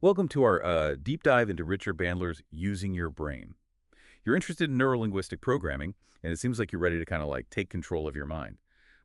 Welcome to our deep dive into Richard Bandler's Using Your Brain. You're interested in neuro-linguistic programming, and it seems like you're ready to kind of like take control of your mind.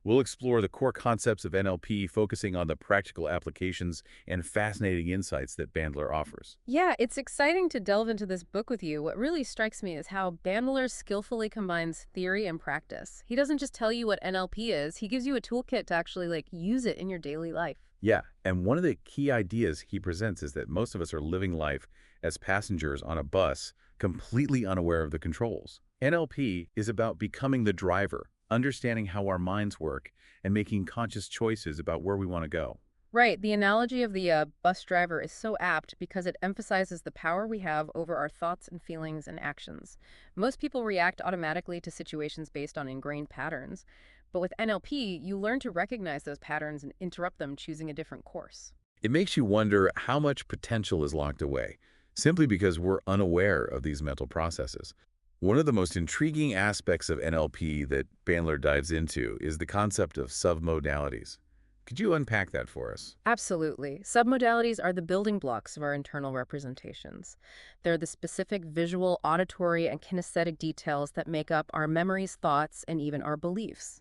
We'll explore the core concepts of NLP, focusing on the practical applications and fascinating insights that Bandler offers. Yeah, it's exciting to delve into this book with you. What really strikes me is how Bandler skillfully combines theory and practice. He doesn't just tell you what NLP is, he gives you a toolkit to actually use it in your daily life. Yeah, and one of the key ideas he presents is that most of us are living life as passengers on a bus, completely unaware of the controls. NLP is about becoming the driver, understanding how our minds work, and making conscious choices about where we want to go. Right, the analogy of the bus driver is so apt because it emphasizes the power we have over our thoughts and feelings and actions. Most people react automatically to situations based on ingrained patterns, but with NLP, you learn to recognize those patterns and interrupt them, choosing a different course. It makes you wonder how much potential is locked away, simply because we're unaware of these mental processes. One of the most intriguing aspects of NLP that Bandler dives into is the concept of submodalities. Could you unpack that for us? Absolutely. Submodalities are the building blocks of our internal representations. They're the specific visual, auditory, and kinesthetic details that make up our memories, thoughts, and even our beliefs.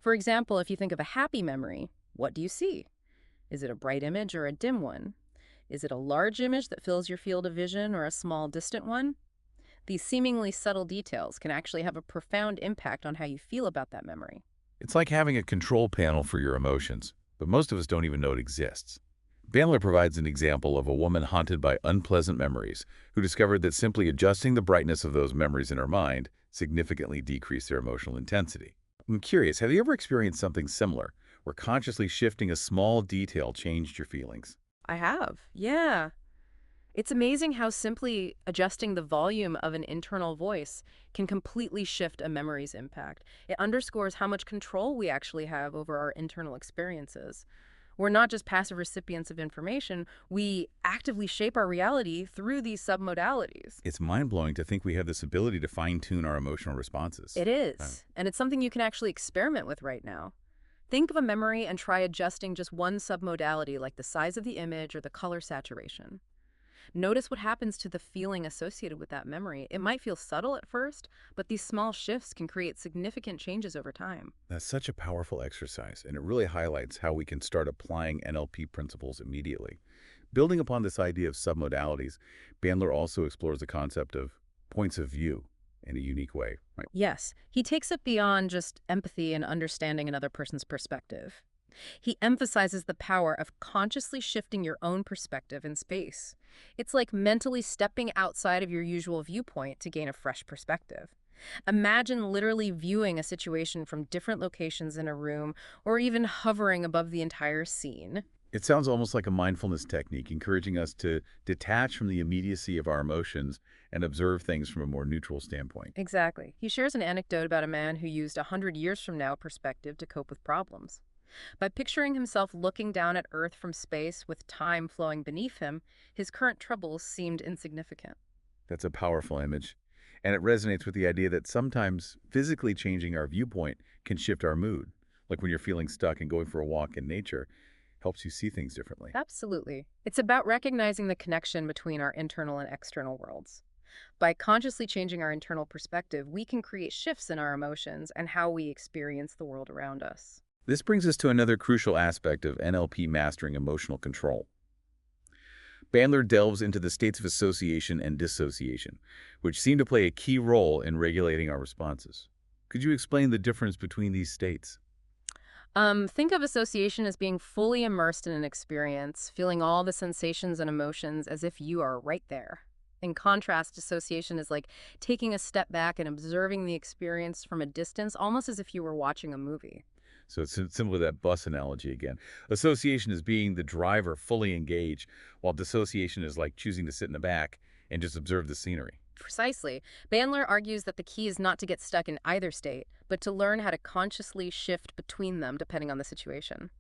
For example, if you think of a happy memory, what do you see? Is it a bright image or a dim one? Is it a large image that fills your field of vision or a small, distant one? These seemingly subtle details can actually have a profound impact on how you feel about that memory. It's like having a control panel for your emotions, but most of us don't even know it exists. Bandler provides an example of a woman haunted by unpleasant memories who discovered that simply adjusting the brightness of those memories in her mind significantly decreased their emotional intensity. I'm curious, have you ever experienced something similar, where consciously shifting a small detail changed your feelings? I have. Yeah. It's amazing how simply adjusting the volume of an internal voice can completely shift a memory's impact. It underscores how much control we actually have over our internal experiences. We're not just passive recipients of information, we actively shape our reality through these submodalities. It's mind-blowing to think we have this ability to fine-tune our emotional responses. It is, and it's something you can actually experiment with right now. Think of a memory and try adjusting just one submodality like the size of the image or the color saturation. Notice what happens to the feeling associated with that memory. It might feel subtle at first, but these small shifts can create significant changes over time. That's such a powerful exercise, and it really highlights how we can start applying NLP principles immediately. Building upon this idea of submodalities, Bandler also explores the concept of points of view in a unique way, right? Yes, he takes it beyond just empathy and understanding another person's perspective. He emphasizes the power of consciously shifting your own perspective in space. It's like mentally stepping outside of your usual viewpoint to gain a fresh perspective. Imagine literally viewing a situation from different locations in a room or even hovering above the entire scene. It sounds almost like a mindfulness technique, encouraging us to detach from the immediacy of our emotions and observe things from a more neutral standpoint. Exactly. He shares an anecdote about a man who used 100 years from now perspective to cope with problems. By picturing himself looking down at Earth from space with time flowing beneath him, his current troubles seemed insignificant. That's a powerful image, and it resonates with the idea that sometimes physically changing our viewpoint can shift our mood. Like when you're feeling stuck and going for a walk in nature helps you see things differently. Absolutely. It's about recognizing the connection between our internal and external worlds. By consciously changing our internal perspective, we can create shifts in our emotions and how we experience the world around us. This brings us to another crucial aspect of NLP mastering emotional control. Bandler delves into the states of association and dissociation, which seem to play a key role in regulating our responses. Could you explain the difference between these states? Think of association as being fully immersed in an experience, feeling all the sensations and emotions as if you are right there. In contrast, dissociation is like taking a step back and observing the experience from a distance, almost as if you were watching a movie. So it's similar to that bus analogy again. Association is being the driver fully engaged, while dissociation is like choosing to sit in the back and just observe the scenery. Precisely. Bandler argues that the key is not to get stuck in either state, but to learn how to consciously shift between them depending on the situation.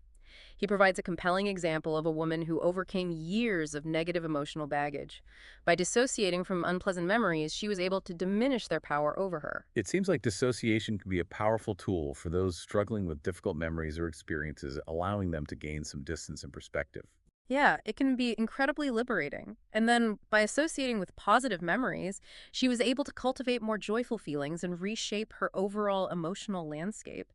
He provides a compelling example of a woman who overcame years of negative emotional baggage. By dissociating from unpleasant memories, she was able to diminish their power over her. It seems like dissociation can be a powerful tool for those struggling with difficult memories or experiences, allowing them to gain some distance and perspective. Yeah, it can be incredibly liberating. And then by associating with positive memories, she was able to cultivate more joyful feelings and reshape her overall emotional landscape.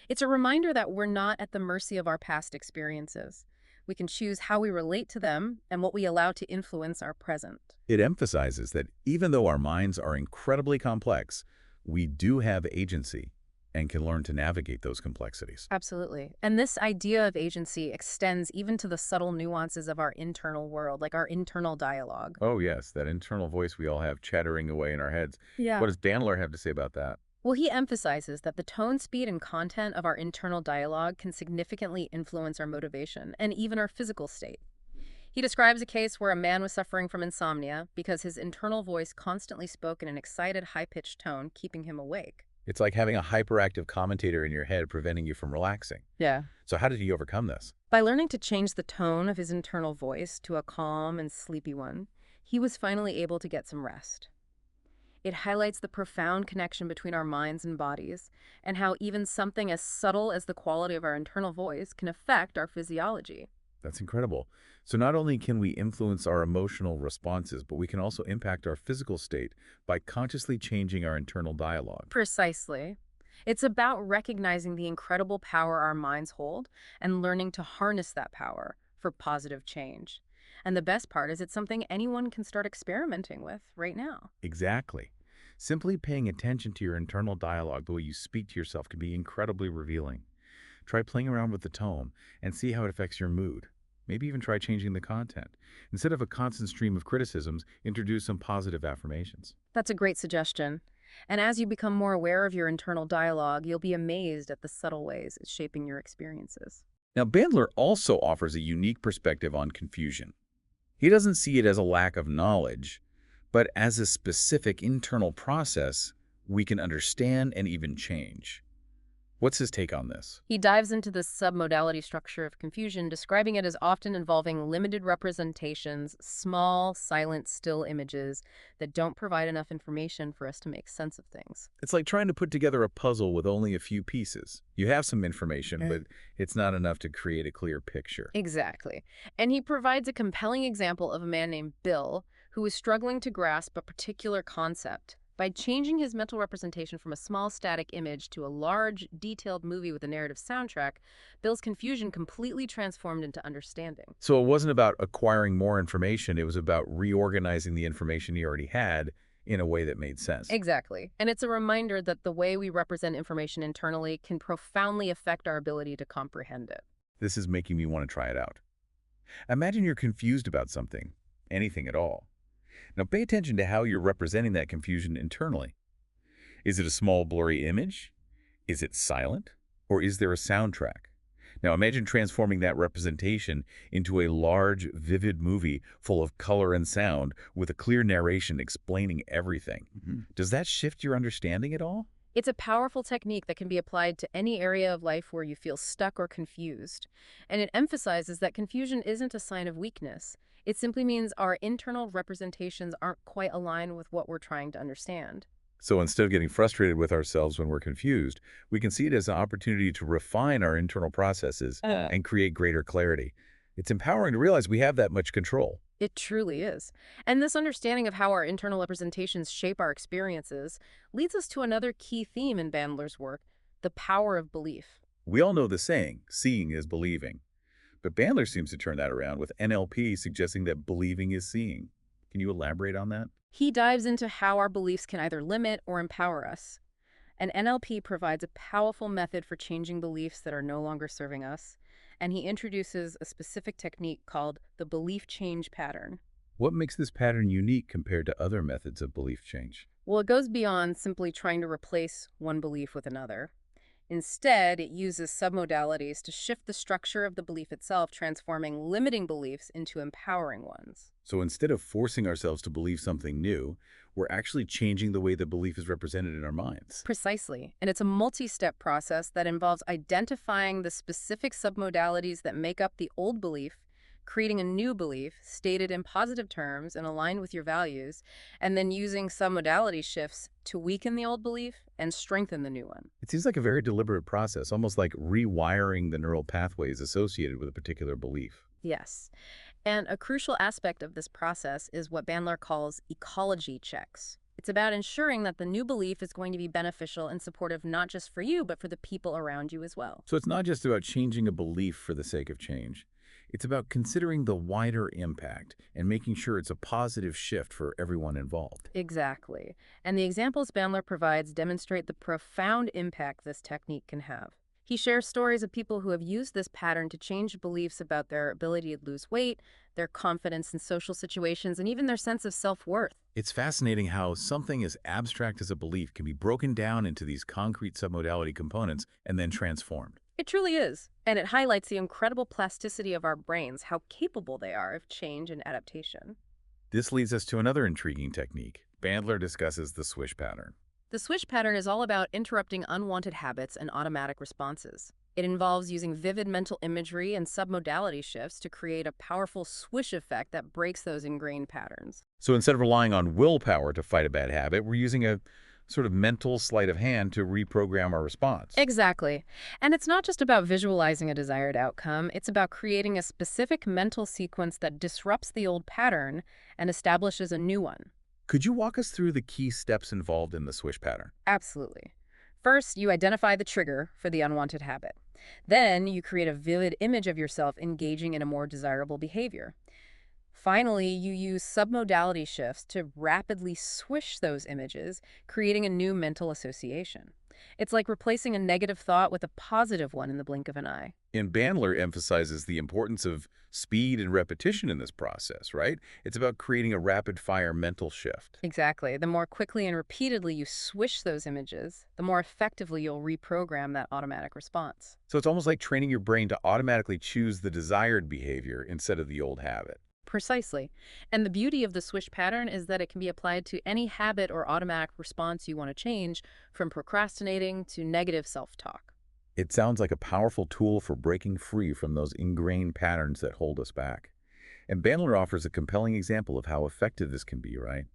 It's a reminder that we're not at the mercy of our past experiences. We can choose how we relate to them and what we allow to influence our present. It emphasizes that even though our minds are incredibly complex, we do have agency and can learn to navigate those complexities. Absolutely. And this idea of agency extends even to the subtle nuances of our internal world, like our internal dialogue. Oh yes, that internal voice we all have chattering away in our heads. Yeah. What does Bandler have to say about that? Well, he emphasizes that the tone, speed, and content of our internal dialogue can significantly influence our motivation and even our physical state. He describes a case where a man was suffering from insomnia because his internal voice constantly spoke in an excited, high-pitched tone, keeping him awake. It's like having a hyperactive commentator in your head preventing you from relaxing. Yeah. So how did he overcome this? By learning to change the tone of his internal voice to a calm and sleepy one, he was finally able to get some rest. It highlights the profound connection between our minds and bodies, and how even something as subtle as the quality of our internal voice can affect our physiology. That's incredible. So not only can we influence our emotional responses, but we can also impact our physical state by consciously changing our internal dialogue. Precisely. It's about recognizing the incredible power our minds hold and learning to harness that power for positive change. And the best part is it's something anyone can start experimenting with right now. Exactly. Simply paying attention to your internal dialogue, the way you speak to yourself, can be incredibly revealing. Try playing around with the tone and see how it affects your mood. Maybe even try changing the content. Instead of a constant stream of criticisms, introduce some positive affirmations. That's a great suggestion. And as you become more aware of your internal dialogue, you'll be amazed at the subtle ways it's shaping your experiences. Now, Bandler also offers a unique perspective on confusion. He doesn't see it as a lack of knowledge, but as a specific internal process we can understand and even change. What's his take on this? He dives into the submodality structure of confusion, describing it as often involving limited representations, small, silent, still images that don't provide enough information for us to make sense of things. It's like trying to put together a puzzle with only a few pieces. You have some information, but it's not enough to create a clear picture. Exactly. And he provides a compelling example of a man named Bill who was struggling to grasp a particular concept. By changing his mental representation from a small static image to a large, detailed movie with a narrative soundtrack, Bill's confusion completely transformed into understanding. So it wasn't about acquiring more information, it was about reorganizing the information he already had in a way that made sense. Exactly. And it's a reminder that the way we represent information internally can profoundly affect our ability to comprehend it. This is making me want to try it out. Imagine you're confused about something, anything at all. Now pay attention to how you're representing that confusion internally. Is it a small blurry image? Is it silent? Or is there a soundtrack? Now imagine transforming that representation into a large, vivid movie full of color and sound with a clear narration explaining everything. Does that shift your understanding at all? It's a powerful technique that can be applied to any area of life where you feel stuck or confused. And it emphasizes that confusion isn't a sign of weakness. It simply means our internal representations aren't quite aligned with what we're trying to understand. So instead of getting frustrated with ourselves when we're confused, we can see it as an opportunity to refine our internal processes and create greater clarity. It's empowering to realize we have that much control. It truly is. And this understanding of how our internal representations shape our experiences leads us to another key theme in Bandler's work, the power of belief. We all know the saying, seeing is believing. But Bandler seems to turn that around with NLP suggesting that believing is seeing. Can you elaborate on that? He dives into how our beliefs can either limit or empower us. And NLP provides a powerful method for changing beliefs that are no longer serving us. And he introduces a specific technique called the belief change pattern. What makes this pattern unique compared to other methods of belief change? Well, it goes beyond simply trying to replace one belief with another. Instead, it uses submodalities to shift the structure of the belief itself, transforming limiting beliefs into empowering ones. So instead of forcing ourselves to believe something new, we're actually changing the way the belief is represented in our minds. Precisely. And it's a multi-step process that involves identifying the specific submodalities that make up the old belief, creating a new belief stated in positive terms and aligned with your values, and then using submodality shifts to weaken the old belief and strengthen the new one. It seems like a very deliberate process, almost like rewiring the neural pathways associated with a particular belief. Yes. And a crucial aspect of this process is what Bandler calls ecology checks. It's about ensuring that the new belief is going to be beneficial and supportive not just for you, but for the people around you as well. So it's not just about changing a belief for the sake of change. It's about considering the wider impact and making sure it's a positive shift for everyone involved. Exactly. And the examples Bandler provides demonstrate the profound impact this technique can have. He shares stories of people who have used this pattern to change beliefs about their ability to lose weight, their confidence in social situations, and even their sense of self-worth. It's fascinating how something as abstract as a belief can be broken down into these concrete submodality components and then transformed. It truly is. And it highlights the incredible plasticity of our brains, how capable they are of change and adaptation. This leads us to another intriguing technique. Bandler discusses the swish pattern. The swish pattern is all about interrupting unwanted habits and automatic responses. It involves using vivid mental imagery and submodality shifts to create a powerful swish effect that breaks those ingrained patterns. So instead of relying on willpower to fight a bad habit, we're using a sort of mental sleight of hand to reprogram our response. Exactly. And it's not just about visualizing a desired outcome, it's about creating a specific mental sequence that disrupts the old pattern and establishes a new one. Could you walk us through the key steps involved in the swish pattern? Absolutely. First, you identify the trigger for the unwanted habit. Then, you create a vivid image of yourself engaging in a more desirable behavior. Finally, you use submodality shifts to rapidly swish those images, creating a new mental association. It's like replacing a negative thought with a positive one in the blink of an eye. And Bandler emphasizes the importance of speed and repetition in this process, right? It's about creating a rapid-fire mental shift. Exactly. The more quickly and repeatedly you swish those images, the more effectively you'll reprogram that automatic response. So it's almost like training your brain to automatically choose the desired behavior instead of the old habit. Precisely. And the beauty of the swish pattern is that it can be applied to any habit or automatic response you want to change, from procrastinating to negative self-talk. It sounds like a powerful tool for breaking free from those ingrained patterns that hold us back. And Bandler offers a compelling example of how effective this can be, right?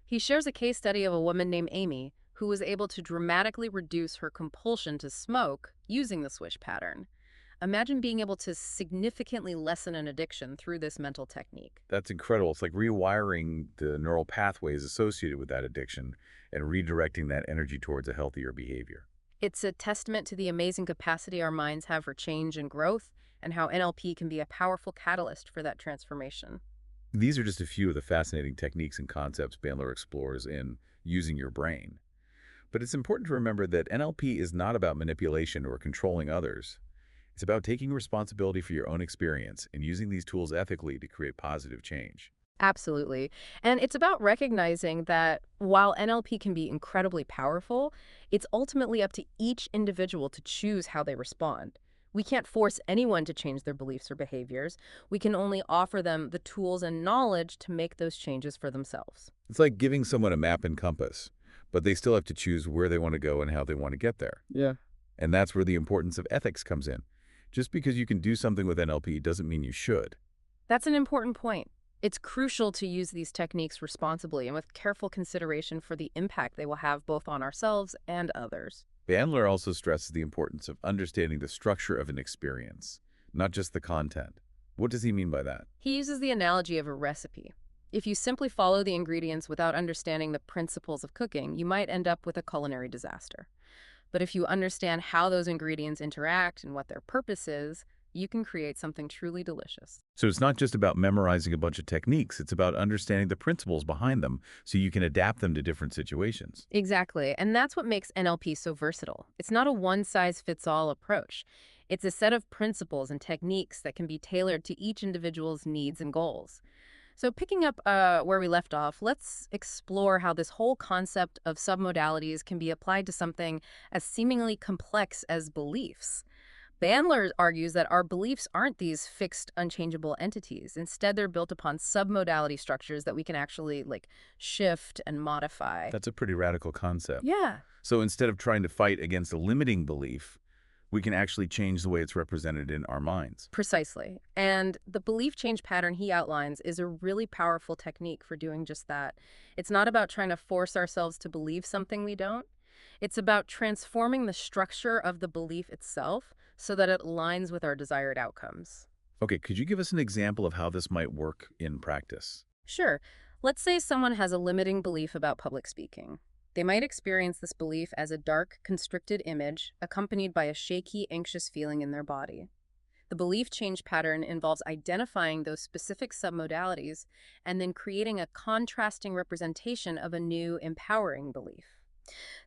He shares a case study of a woman named Amy who was able to dramatically reduce her compulsion to smoke using the swish pattern. Imagine being able to significantly lessen an addiction through this mental technique. That's incredible. It's like rewiring the neural pathways associated with that addiction and redirecting that energy towards a healthier behavior. It's a testament to the amazing capacity our minds have for change and growth, and how NLP can be a powerful catalyst for that transformation. These are just a few of the fascinating techniques and concepts Bandler explores in using your brain. But it's important to remember that NLP is not about manipulation or controlling others. It's about taking responsibility for your own experience and using these tools ethically to create positive change. Absolutely. And it's about recognizing that while NLP can be incredibly powerful, it's ultimately up to each individual to choose how they respond. We can't force anyone to change their beliefs or behaviors. We can only offer them the tools and knowledge to make those changes for themselves. It's like giving someone a map and compass, but they still have to choose where they want to go and how they want to get there. Yeah. And that's where the importance of ethics comes in. Just because you can do something with NLP doesn't mean you should. That's an important point. It's crucial to use these techniques responsibly and with careful consideration for the impact they will have both on ourselves and others. Bandler also stresses the importance of understanding the structure of an experience, not just the content. What does he mean by that? He uses the analogy of a recipe. If you simply follow the ingredients without understanding the principles of cooking, you might end up with a culinary disaster. But if you understand how those ingredients interact and what their purpose is, you can create something truly delicious. So it's not just about memorizing a bunch of techniques, it's about understanding the principles behind them so you can adapt them to different situations. Exactly, and that's what makes NLP so versatile. It's not a one-size-fits-all approach. It's a set of principles and techniques that can be tailored to each individual's needs and goals. So picking up where we left off, let's explore how this whole concept of submodalities can be applied to something as seemingly complex as beliefs. Bandler argues that our beliefs aren't these fixed, unchangeable entities. Instead, they're built upon submodality structures that we can actually, shift and modify. That's a pretty radical concept. Yeah. So instead of trying to fight against a limiting belief, we can actually change the way it's represented in our minds. Precisely. And the belief change pattern he outlines is a really powerful technique for doing just that. It's not about trying to force ourselves to believe something we don't. It's about transforming the structure of the belief itself so that it aligns with our desired outcomes. Okay, could you give us an example of how this might work in practice? Sure. Let's say someone has a limiting belief about public speaking. They might experience this belief as a dark, constricted image accompanied by a shaky, anxious feeling in their body. The belief change pattern involves identifying those specific submodalities and then creating a contrasting representation of a new, empowering belief.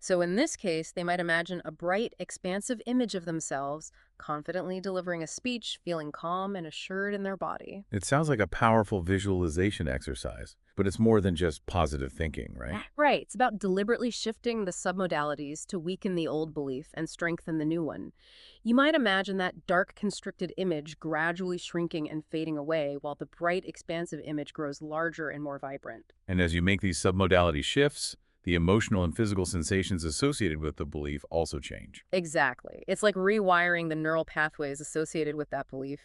So in this case, they might imagine a bright, expansive image of themselves, confidently delivering a speech, feeling calm and assured in their body. It sounds like a powerful visualization exercise, but it's more than just positive thinking, right? Right. It's about deliberately shifting the submodalities to weaken the old belief and strengthen the new one. You might imagine that dark, constricted image gradually shrinking and fading away while the bright, expansive image grows larger and more vibrant. And as you make these submodality shifts, the emotional and physical sensations associated with the belief also change. Exactly. It's like rewiring the neural pathways associated with that belief.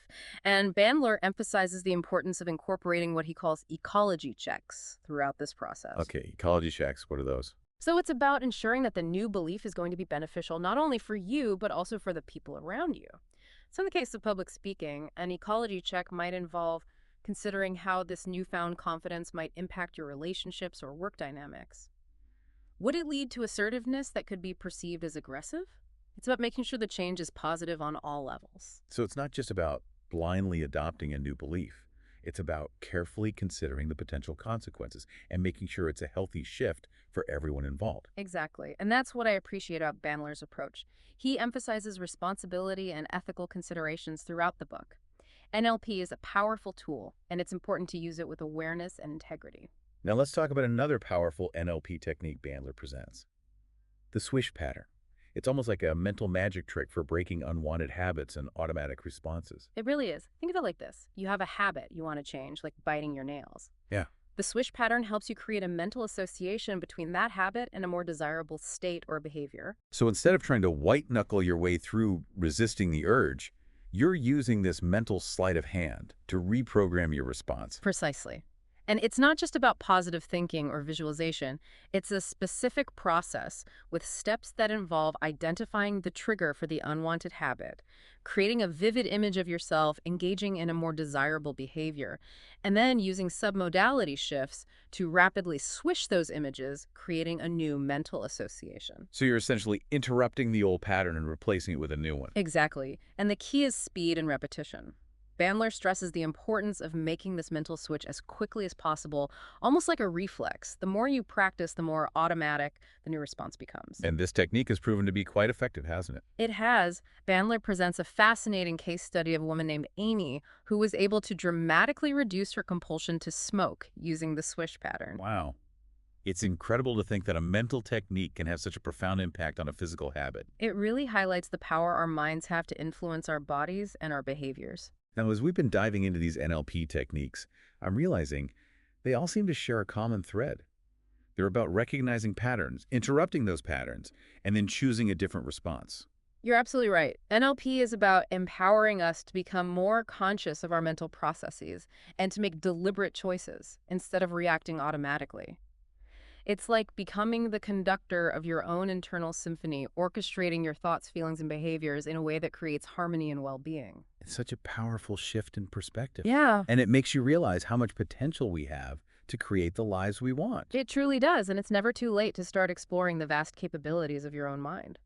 And Bandler emphasizes the importance of incorporating what he calls ecology checks throughout this process. Okay, ecology checks, what are those? So it's about ensuring that the new belief is going to be beneficial not only for you, but also for the people around you. So in the case of public speaking, an ecology check might involve considering how this newfound confidence might impact your relationships or work dynamics. Would it lead to assertiveness that could be perceived as aggressive? It's about making sure the change is positive on all levels. So it's not just about blindly adopting a new belief. It's about carefully considering the potential consequences and making sure it's a healthy shift for everyone involved. Exactly. And that's what I appreciate about Bandler's approach. He emphasizes responsibility and ethical considerations throughout the book. NLP is a powerful tool, and it's important to use it with awareness and integrity. Now let's talk about another powerful NLP technique Bandler presents, the Swish Pattern. It's almost like a mental magic trick for breaking unwanted habits and automatic responses. It really is. Think of it like this. You have a habit you want to change, like biting your nails. Yeah. The swish pattern helps you create a mental association between that habit and a more desirable state or behavior. So instead of trying to white-knuckle your way through resisting the urge, you're using this mental sleight of hand to reprogram your response. Precisely. And it's not just about positive thinking or visualization. It's a specific process with steps that involve identifying the trigger for the unwanted habit, creating a vivid image of yourself engaging in a more desirable behavior, and then using submodality shifts to rapidly swish those images, creating a new mental association. So you're essentially interrupting the old pattern and replacing it with a new one. Exactly. And the key is speed and repetition. Bandler stresses the importance of making this mental switch as quickly as possible, almost like a reflex. The more you practice, the more automatic the new response becomes. And this technique has proven to be quite effective, hasn't it? It has. Bandler presents a fascinating case study of a woman named Amy who was able to dramatically reduce her compulsion to smoke using the swish pattern. Wow. It's incredible to think that a mental technique can have such a profound impact on a physical habit. It really highlights the power our minds have to influence our bodies and our behaviors. Now, as we've been diving into these NLP techniques, I'm realizing they all seem to share a common thread. They're about recognizing patterns, interrupting those patterns, and then choosing a different response. You're absolutely right. NLP is about empowering us to become more conscious of our mental processes and to make deliberate choices instead of reacting automatically. It's like becoming the conductor of your own internal symphony, orchestrating your thoughts, feelings, and behaviors in a way that creates harmony and well-being. It's such a powerful shift in perspective. Yeah, And it makes you realize how much potential we have to create the lives we want. it truly does, and it's never too late to start exploring the vast capabilities of your own mind.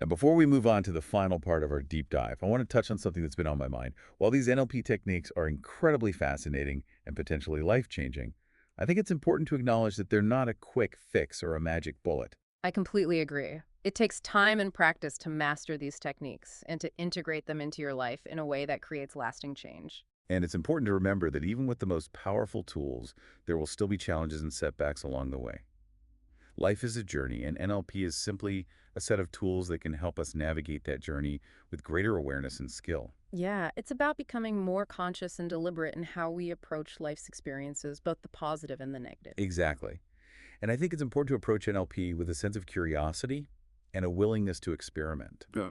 Now, before we move on to the final part of our deep dive, I want to touch on something that's been on my mind. While these NLP techniques are incredibly fascinating and potentially life-changing, I think it's important to acknowledge that they're not a quick fix or a magic bullet. I completely agree. It takes time and practice to master these techniques and to integrate them into your life in a way that creates lasting change. And it's important to remember that even with the most powerful tools, there will still be challenges and setbacks along the way. Life is a journey, and NLP is simply a set of tools that can help us navigate that journey with greater awareness and skill. Yeah, it's about becoming more conscious and deliberate in how we approach life's experiences, both the positive and the negative. Exactly. And I think it's important to approach NLP with a sense of curiosity and a willingness to experiment. Yeah.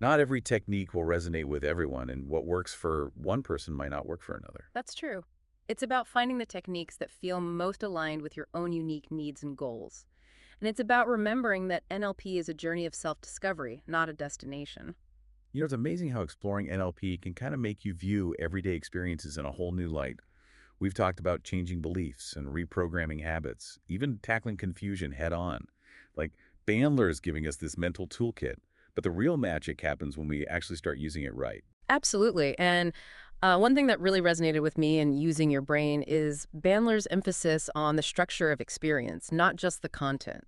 Not every technique will resonate with everyone, and what works for one person might not work for another. That's true. It's about finding the techniques that feel most aligned with your own unique needs and goals. And it's about remembering that NLP is a journey of self-discovery, not a destination. It's amazing how exploring NLP can kind of make you view everyday experiences in a whole new light. We've talked about changing beliefs and reprogramming habits, even tackling confusion head on. Like Bandler is giving us this mental toolkit, but the real magic happens when we actually start using it right. Absolutely. And one thing that really resonated with me in using your brain is Bandler's emphasis on the structure of experience, not just the content.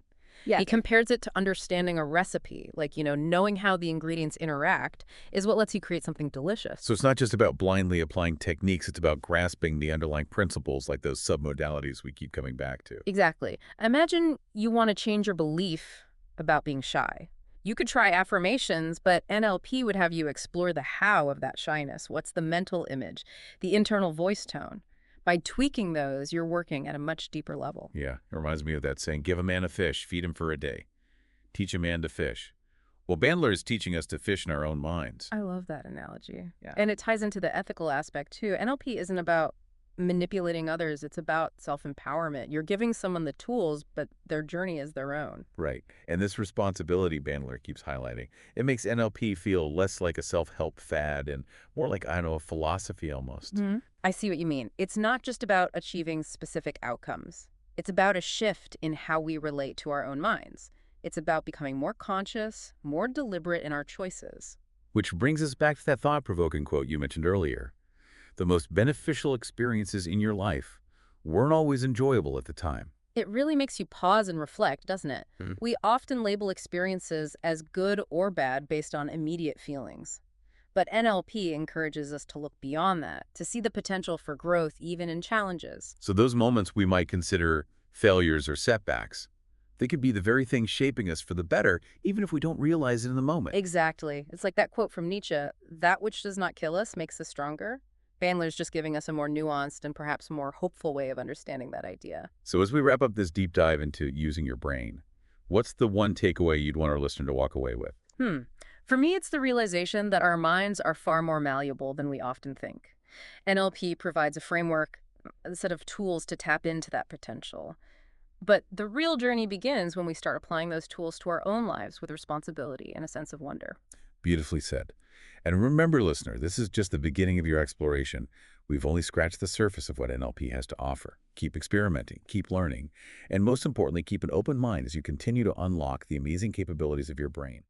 Yeah. He compares it to understanding a recipe, like, knowing how the ingredients interact is what lets you create something delicious. So it's not just about blindly applying techniques, it's about grasping the underlying principles like those submodalities we keep coming back to. Exactly. Imagine you want to change your belief about being shy. You could try affirmations, but NLP would have you explore the how of that shyness. What's the mental image, the internal voice tone? By tweaking those, you're working at a much deeper level. Yeah, it reminds me of that saying, give a man a fish, feed him for a day. Teach a man to fish. Well, Bandler is teaching us to fish in our own minds. I love that analogy. Yeah. And it ties into the ethical aspect, too. NLP isn't about manipulating others. It's about self-empowerment. You're giving someone the tools, but their journey is their own. Right. And this responsibility Bandler keeps highlighting, it makes NLP feel less like a self-help fad and more like, I don't know, a philosophy almost. I see what you mean. It's not just about achieving specific outcomes. It's about a shift in how we relate to our own minds. It's about becoming more conscious, more deliberate in our choices. Which brings us back to that thought-provoking quote you mentioned earlier. The most beneficial experiences in your life weren't always enjoyable at the time. It really makes you pause and reflect, doesn't it? We often label experiences as good or bad based on immediate feelings. But NLP encourages us to look beyond that, to see the potential for growth even in challenges. So those moments we might consider failures or setbacks, they could be the very thing shaping us for the better, even if we don't realize it in the moment. Exactly. It's like that quote from Nietzsche, that which does not kill us makes us stronger. Bandler's just giving us a more nuanced and perhaps more hopeful way of understanding that idea. So as we wrap up this deep dive into using your brain, what's the one takeaway you'd want our listener to walk away with? For me, it's the realization that our minds are far more malleable than we often think. NLP provides a framework, a set of tools to tap into that potential. But the real journey begins when we start applying those tools to our own lives with responsibility and a sense of wonder. Beautifully said. And remember, listener, this is just the beginning of your exploration. We've only scratched the surface of what NLP has to offer. Keep experimenting, keep learning, and most importantly, keep an open mind as you continue to unlock the amazing capabilities of your brain.